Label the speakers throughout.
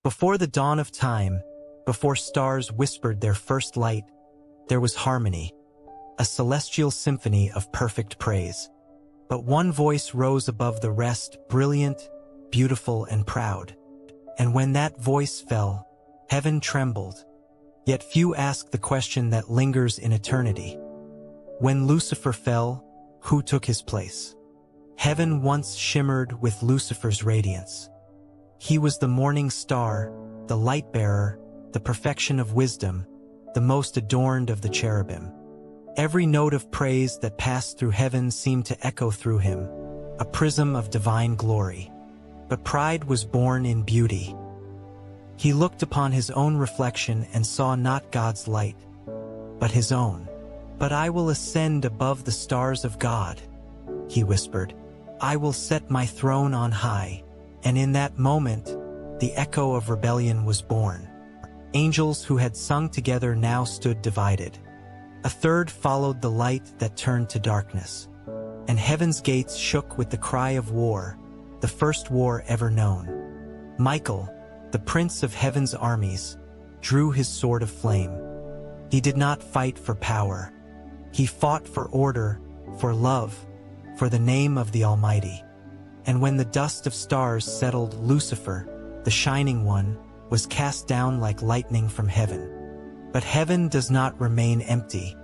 Speaker 1: Before the dawn of time, before stars whispered their first light, there was harmony, a celestial symphony of perfect praise. But one voice rose above the rest, brilliant, beautiful, and proud. And when that voice fell, heaven trembled. Yet few ask the question that lingers in eternity. When Lucifer fell, who took his place? Heaven once shimmered with Lucifer's radiance. He was the morning star, the light-bearer, the perfection of wisdom, the most adorned of the cherubim. Every note of praise that passed through heaven seemed to echo through him, a prism of divine glory. But pride was born in beauty. He looked upon his own reflection and saw not God's light, but his own. "But I will ascend above the stars of God," he whispered. "I will set my throne on high." And in that moment, the echo of rebellion was born. Angels who had sung together now stood divided. A third followed the light that turned to darkness. And heaven's gates shook with the cry of war, the first war ever known. Michael, the prince of heaven's armies, drew his sword of flame. He did not fight for power. He fought for order, for love, for the name of the Almighty. And when the dust of stars settled, Lucifer, the shining one, was cast down like lightning from heaven. But heaven does not remain empty.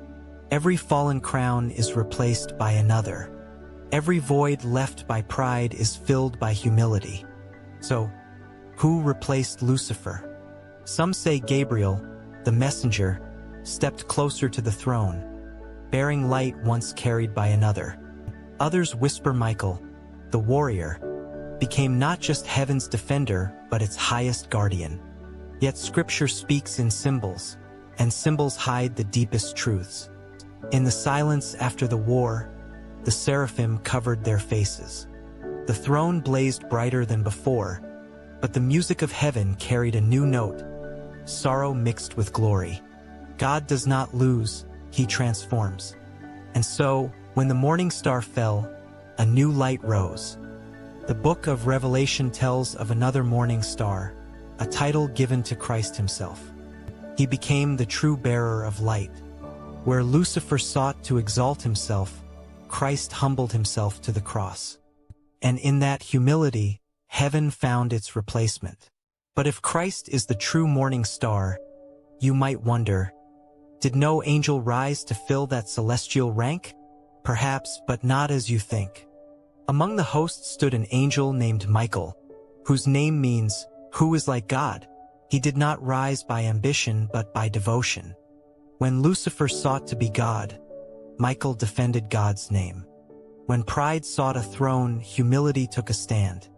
Speaker 1: Every fallen crown is replaced by another. Every void left by pride is filled by humility. So, who replaced Lucifer? Some say Gabriel, the messenger, stepped closer to the throne, bearing light once carried by another. Others whisper Michael, the warrior, became not just heaven's defender, but its highest guardian. Yet Scripture speaks in symbols, and symbols hide the deepest truths. In the silence after the war, the seraphim covered their faces. The throne blazed brighter than before, but the music of heaven carried a new note, sorrow mixed with glory. God does not lose, he transforms. And so, when the morning star fell, a new light rose. The book of Revelation tells of another morning star, a title given to Christ himself. He became the true bearer of light. Where Lucifer sought to exalt himself, Christ humbled himself to the cross. And in that humility, heaven found its replacement. But if Christ is the true morning star, you might wonder, did no angel rise to fill that celestial rank? Perhaps, but not as you think. Among the hosts stood an angel named Michael, whose name means, "Who is like God?" He did not rise by ambition but by devotion. When Lucifer sought to be God, Michael defended God's name. When pride sought a throne, humility took a stand.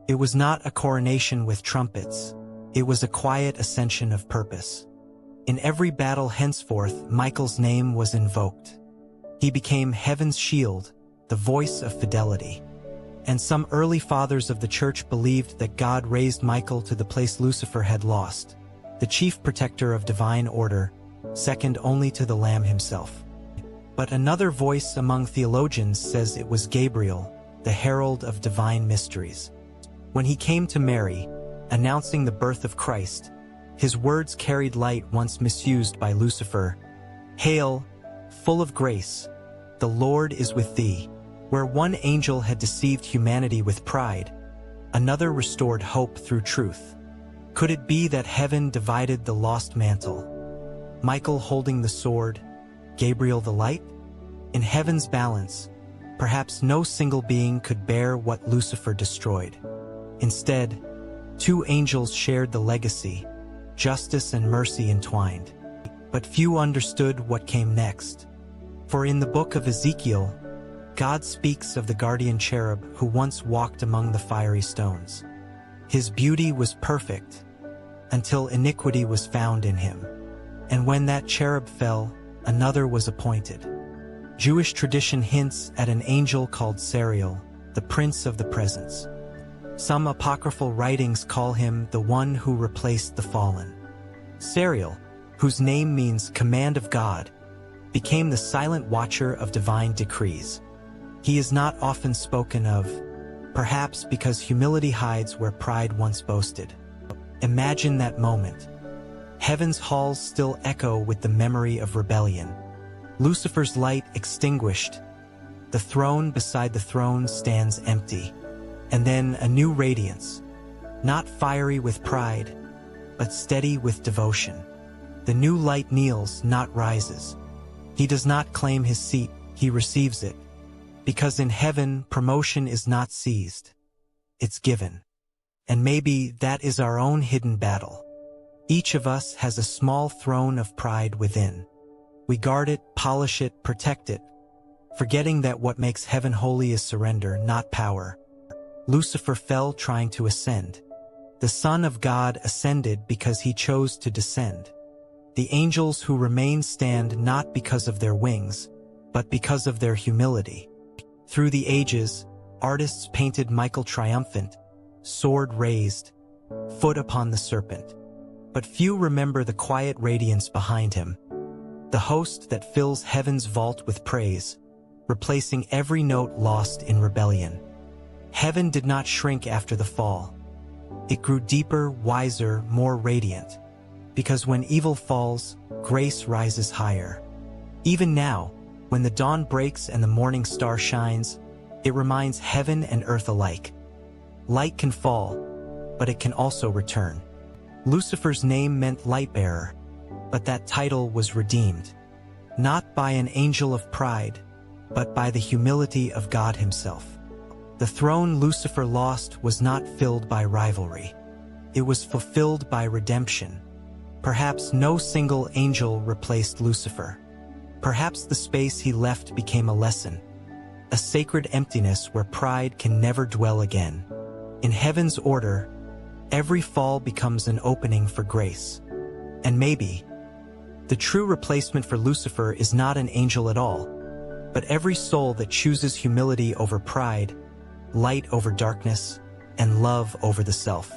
Speaker 1: It was not a coronation with trumpets. It was a quiet ascension of purpose. In every battle henceforth, Michael's name was invoked. He became heaven's shield, the voice of fidelity. And some early fathers of the church believed that God raised Michael to the place Lucifer had lost, the chief protector of divine order, second only to the Lamb himself. But another voice among theologians says it was Gabriel, the herald of divine mysteries. When he came to Mary, announcing the birth of Christ, his words carried light once misused by Lucifer. "Hail, full of grace, the Lord is with thee." Where one angel had deceived humanity with pride, another restored hope through truth. Could it be that heaven divided the lost mantle? Michael holding the sword, Gabriel the light? In heaven's balance, perhaps no single being could bear what Lucifer destroyed. Instead, two angels shared the legacy, justice and mercy entwined. But few understood what came next. For in the book of Ezekiel, God speaks of the guardian cherub who once walked among the fiery stones. His beauty was perfect until iniquity was found in him. And when that cherub fell, another was appointed. Jewish tradition hints at an angel called Sariel, the prince of the presence. Some apocryphal writings call him the one who replaced the fallen. Sariel, whose name means command of God, became the silent watcher of divine decrees. He is not often spoken of, perhaps because humility hides where pride once boasted. Imagine that moment. Heaven's halls still echo with the memory of rebellion. Lucifer's light extinguished. The throne beside the throne stands empty. And then a new radiance, not fiery with pride, but steady with devotion. The new light kneels, not rises. He does not claim his seat, he receives it. Because in heaven, promotion is not seized. It's given. And maybe that is our own hidden battle. Each of us has a small throne of pride within. We guard it, polish it, protect it, forgetting that what makes heaven holy is surrender, not power. Lucifer fell trying to ascend. The Son of God ascended because he chose to descend. The angels who remain stand not because of their wings, but because of their humility. Through the ages, artists painted Michael triumphant, sword raised, foot upon the serpent. But few remember the quiet radiance behind him, the host that fills heaven's vault with praise, replacing every note lost in rebellion. Heaven did not shrink after the fall. It grew deeper, wiser, more radiant. Because when evil falls, grace rises higher. Even now, when the dawn breaks and the morning star shines, it reminds heaven and earth alike. Light can fall, but it can also return. Lucifer's name meant light-bearer, but that title was redeemed, not by an angel of pride, but by the humility of God himself. The throne Lucifer lost was not filled by rivalry. It was fulfilled by redemption. Perhaps no single angel replaced Lucifer. Perhaps the space he left became a lesson, a sacred emptiness where pride can never dwell again. In heaven's order, every fall becomes an opening for grace. And maybe, the true replacement for Lucifer is not an angel at all, but every soul that chooses humility over pride, light over darkness, and love over the self.